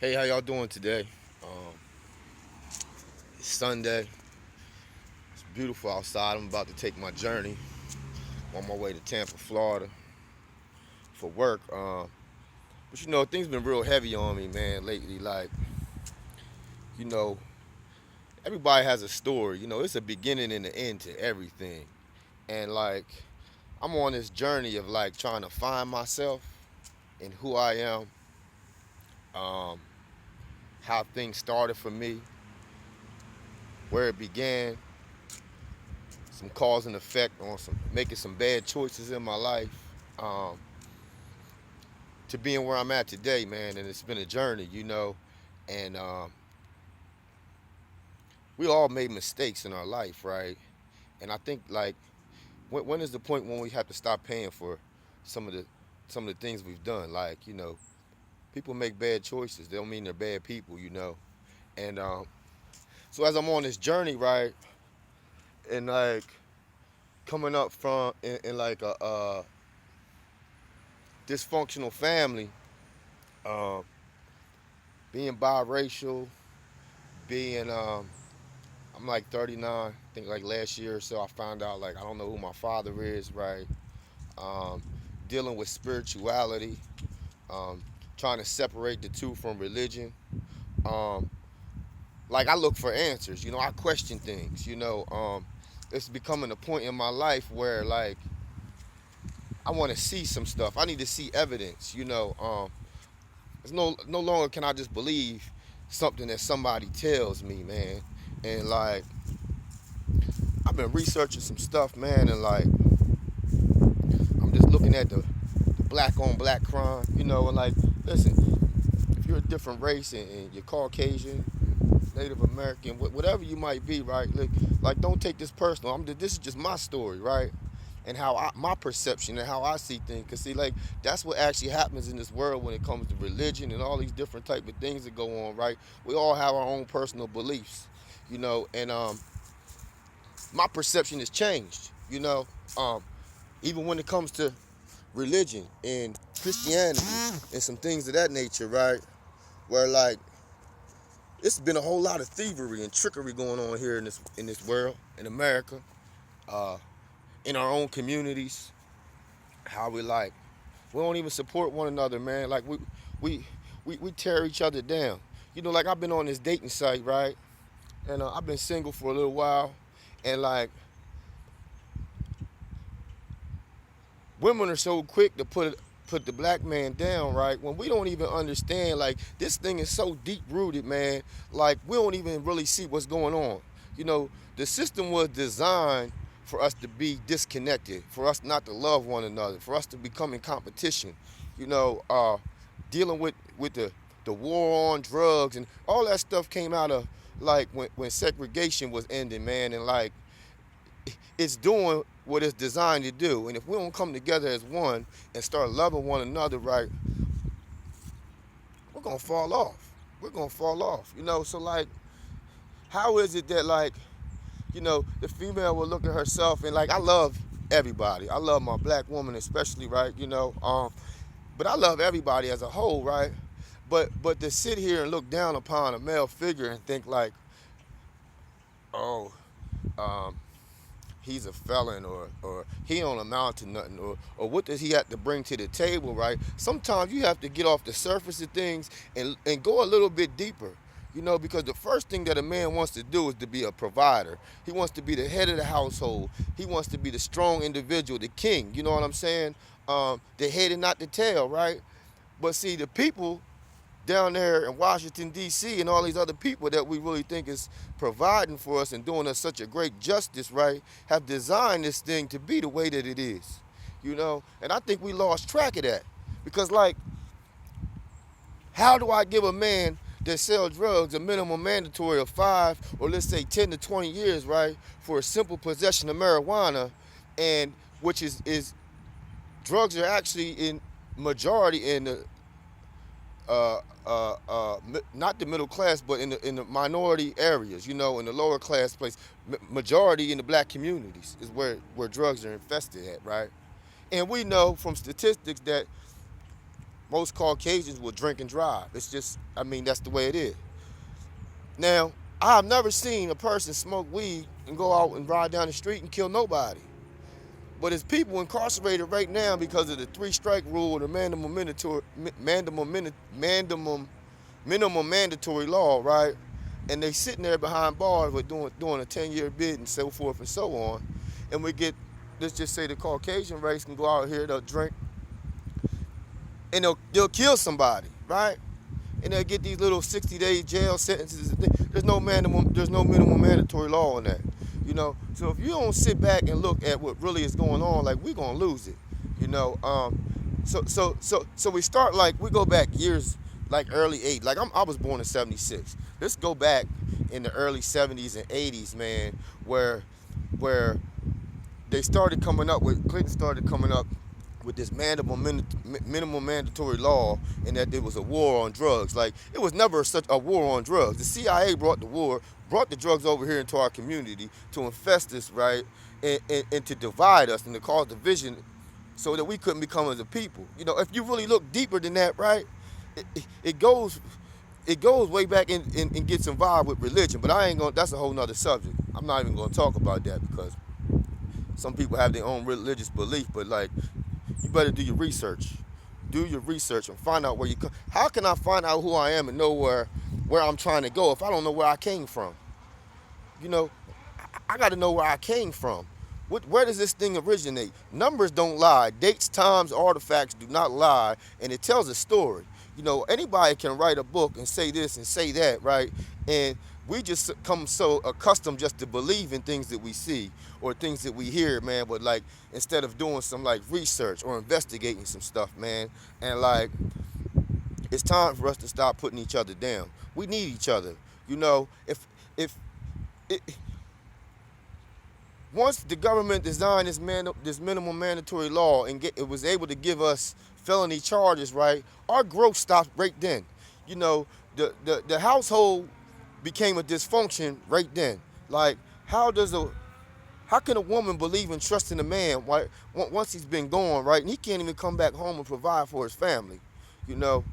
Hey, how y'all doing today? Um, it's Sunday. It's beautiful outside. I'm about to take my journey on my way to Tampa, Florida for work. But things been real heavy on me, man, lately. Like, you know, everybody has a story. It's a beginning and an end to everything. And like, I'm on this journey of like trying to find myself and who I am, um, how things started for me, where it began, some cause and effect on some making some bad choices in my life. Um, to being where I'm at today, man, and it's been a journey. And we all made mistakes in our life, right? And I think like, when is the point when we have to stop paying for some of the some of the things we've done? Like, people make bad choices. They don't mean they're bad people. And so as I'm on this journey, right, and like coming up from in like a dysfunctional family, um, being biracial, being I'm like 39. I think like last year or so, I found out like I don't know who my father is, right? Um, Dealing with spirituality, um, trying to separate the two from religion. Um, like I look for answers. I question things. It's becoming a point in my life where like I want to see some stuff. I need to see evidence. It's no longer can I just believe something that somebody tells me, man. And like I've been researching some stuff, man, and like I'm just looking at the black on black crime, and like, listen, if you're a different race and you're Caucasian, Native American, whatever you might be, right? Like don't take this personal. This is just my story, right? And my perception and how I see things. Cause see, like that's what actually happens in this world when it comes to religion and all these different type of things that go on, right? We all have our own personal beliefs, and my perception has changed, even when it comes to religion and Christianity and some things of that nature, right? Where like it's been a whole lot of thievery and trickery going on here in this world, in America, uh, in our own communities. How we don't even support one another, man. Like we we tear each other down. Like I've been on this dating site, right? And I've been single for a little while, and like women are so quick to put the black man down, right? When we don't even understand, like this thing is so deep rooted, man. Like we don't even really see what's going on. The system was designed for us to be disconnected, for us not to love one another, for us to become in competition. You know, uh, Dealing with the war on drugs and all that stuff came out of like when segregation was ending, man, and like it's doing what it's designed to do. And if we don't come together as one and start loving one another, right, we're gonna fall off. We're gonna fall off. So like, how is it that like, the female will look at herself and like I love everybody. I love my black woman especially, right? But I love everybody as a whole, right? But to sit here and look down upon a male figure and think like, oh, um, he's a felon or he don't amount to nothing or what does he have to bring to the table, right? Sometimes you have to get off the surface of things and go a little bit deeper. Because the first thing that a man wants to do is to be a provider. He wants to be the head of the household. He wants to be the strong individual, the king. You know what I'm saying? The head and not the tail, right? But see, the people down there in Washington, D.C., and all these other people that we really think is providing for us and doing us such a great justice, right, have designed this thing to be the way that it is, And I think we lost track of that. Because, like, how do I give a man that sells drugs a minimum mandatory of 5 or let's say 10 to 20 years, right, for a simple possession of marijuana, and which is drugs are actually in majority in the not the middle class, but in the minority areas, in the lower class place, majority in the black communities is where drugs are infested at, right? And we know from statistics that Most Caucasians will drink and drive. It's just, I mean, that's the way it is. Now, I've never seen a person smoke weed and go out and ride down the street and kill nobody. But there's people incarcerated right now because of the three-strike rule or the minimum mandatory law, right? And they sitting there behind bars with doing a 10-year bid and so forth and so on. And we get, let's just say the Caucasian race can go out here, they'll drink, and they'll kill somebody, right? And they'll get these little 60-day jail sentences. There's no minimum mandatory law on that. You know, so if you don't sit back and look at what really is going on, like, we're gonna lose it. You know, so we start, like, we go back years, like early 80s. Like, I was born in '76. Let's go back in the early '70s and '80s, man, where they started coming up with, Clinton started coming up with this minimum mandatory law, and that there was a war on drugs. Like, it was never such a war on drugs. The CIA brought the drugs over here into our community to infest us, right, and to divide us and to cause division so that we couldn't become as a people. You know, if you really look deeper than that, right, it goes way back and gets involved with religion. But that's a whole nother subject. I'm not even gonna talk about that because some people have their own religious belief, but, like, you better do your research. Do your research and find out where you come. How can I find out who I am and know where I'm trying to go if I don't know where I came from? You know, I got to know where I came from. Where does this thing originate? Numbers don't lie. Dates, times, artifacts do not lie, and it tells a story. You know, anybody can write a book and say this and say that, right? And we just come so accustomed just to believe in things that we see or things that we hear, man. But, like, instead of doing some, like, research or investigating some stuff, man, and, like, it's time for us to stop putting each other down. We need each other. You know, if once the government designed this minimum mandatory law and it was able to give us felony charges, right, our growth stopped right then. You know, the household became a dysfunction right then. Like, how can a woman believe and trust in a man, right, once he's been gone, right, and he can't even come back home and provide for his family, you know?